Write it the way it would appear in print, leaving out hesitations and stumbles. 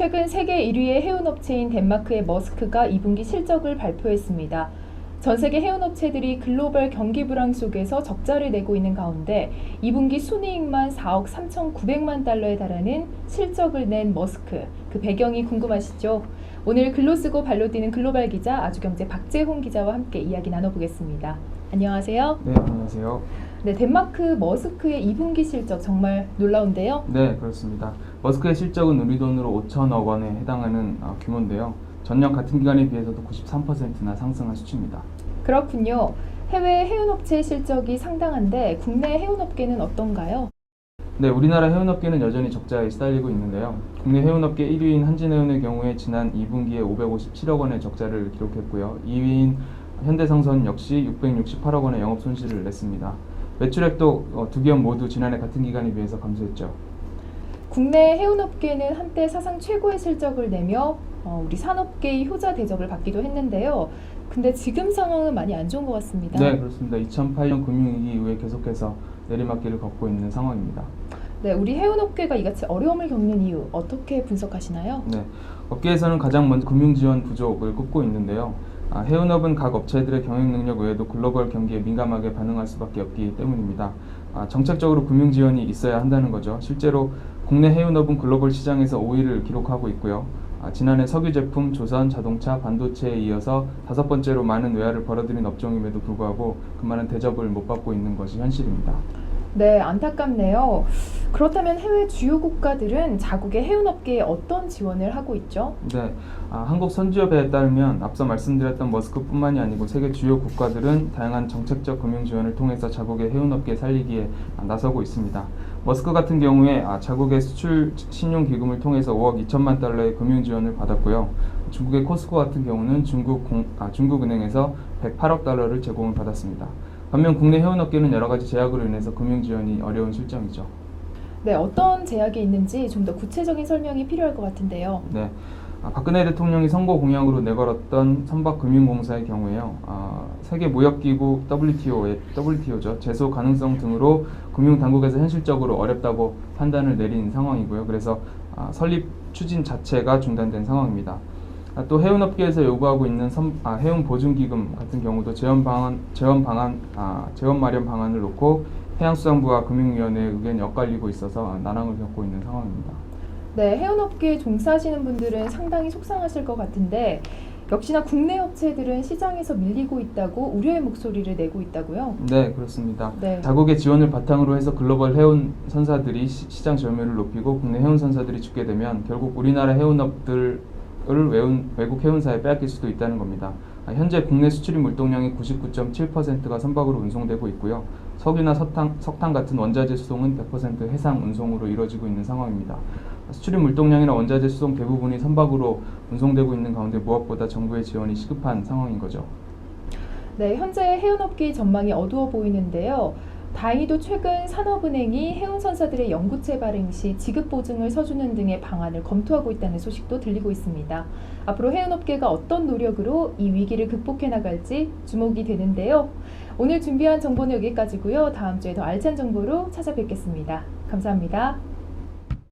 최근 세계 1위의 해운업체인 덴마크의 머스크가 2분기 실적을 발표했습니다. 전 세계 해운업체들이 글로벌 경기 불황 속에서 적자를 내고 있는 가운데 2분기 순이익만 4억 3,900만 달러에 달하는 실적을 낸 머스크, 그 배경이 궁금하시죠? 오늘 글로 쓰고 발로 뛰는 글로벌 기자 아주경제 박재홍 기자와 함께 이야기 나눠보겠습니다. 안녕하세요. 네, 안녕하세요. 네, 덴마크 머스크의 2분기 실적 정말 놀라운데요. 네, 그렇습니다. 머스크의 실적은 우리 돈으로 5천억 원에 해당하는 규모인데요. 전년 같은 기간에 비해서도 93%나 상승한 수치입니다. 그렇군요. 해외 해운업체 실적이 상당한데 국내 해운업계는 어떤가요? 네, 우리나라 해운업계는 여전히 적자에 시달리고 있는데요. 국내 해운업계 1위인 한진해운의 경우에 지난 2분기에 557억 원의 적자를 기록했고요. 2위인 현대상선 역시 668억 원의 영업 손실을 냈습니다. 매출액도 두 기업 모두 지난해 같은 기간에 비해서 감소했죠. 국내 해운업계는 한때 사상 최고의 실적을 내며 우리 산업계의 효자 대접을 받기도 했는데요. 근데 지금 상황은 많이 안 좋은 것 같습니다. 네, 그렇습니다. 2008년 금융위기 이후에 계속해서 내리막길을 걷고 있는 상황입니다. 네, 우리 해운업계가 이같이 어려움을 겪는 이유 어떻게 분석하시나요? 네, 업계에서는 가장 먼저 금융지원 부족을 꼽고 있는데요. 해운업은 각 업체들의 경영 능력 외에도 글로벌 경기에 민감하게 반응할 수밖에 없기 때문입니다. 정책적으로 금융지원이 있어야 한다는 거죠. 실제로 국내 해운업은 글로벌 시장에서 5위를 기록하고 있고요. 지난해 석유 제품, 조선, 자동차, 반도체에 이어서 5번째로 많은 외화를 벌어들인 업종임에도 불구하고 그 많은 대접을 못 받고 있는 것이 현실입니다. 네, 안타깝네요. 그렇다면 해외 주요 국가들은 자국의 해운업계에 어떤 지원을 하고 있죠? 네, 한국 선주협회에 따르면 앞서 말씀드렸던 머스크뿐만이 아니고 세계 주요 국가들은 다양한 정책적 금융 지원을 통해서 자국의 해운업계 살리기에 나서고 있습니다. 머스크 같은 경우에 자국의 수출 신용기금을 통해서 5억 2천만 달러의 금융 지원을 받았고요. 중국의 코스코 같은 경우는 중국은행에서 108억 달러를 제공을 받았습니다. 반면 국내 해운업계는 여러 가지 제약으로 인해서 금융 지원이 어려운 실정이죠. 네, 어떤 제약이 있는지 좀 더 구체적인 설명이 필요할 것 같은데요. 네, 박근혜 대통령이 선거 공약으로 내걸었던 선박금융공사의 경우에요. 세계무역기구 WTO죠. 제소 가능성 등으로 금융당국에서 현실적으로 어렵다고 판단을 내린 상황이고요. 그래서 설립 추진 자체가 중단된 상황입니다. 또 해운업계에서 요구하고 있는 해운보증기금 같은 경우도 재원 마련 방안을 놓고 해양수산부와 금융위원회의 의견이 엇갈리고 있어서 난항을 겪고 있는 상황입니다. 네, 해운업계에 종사하시는 분들은 상당히 속상하실 것 같은데 역시나 국내 업체들은 시장에서 밀리고 있다고 우려의 목소리를 내고 있다고요? 네, 그렇습니다. 네. 자국의 지원을 바탕으로 해서 글로벌 해운 선사들이 시장 점유율을 높이고 국내 해운 선사들이 죽게 되면 결국 우리나라 해운업들을 외국 해운사에 빼앗길 수도 있다는 겁니다. 현재 국내 수출입 물동량의 99.7%가 선박으로 운송되고 있고요. 석유나 석탄 같은 원자재 수송은 100% 해상 운송으로 이루어지고 있는 상황입니다. 수출입 물동량이나 원자재 수송 대부분이 선박으로 운송되고 있는 가운데 무엇보다 정부의 지원이 시급한 상황인 거죠. 네, 현재 해운업계의 전망이 어두워 보이는데요. 다행히도 최근 산업은행이 해운선사들의 연구체 발행 시 지급보증을 서주는 등의 방안을 검토하고 있다는 소식도 들리고 있습니다. 앞으로 해운업계가 어떤 노력으로 이 위기를 극복해 나갈지 주목이 되는데요. 오늘 준비한 정보는 여기까지고요. 다음 주에 더 알찬 정보로 찾아뵙겠습니다. 감사합니다.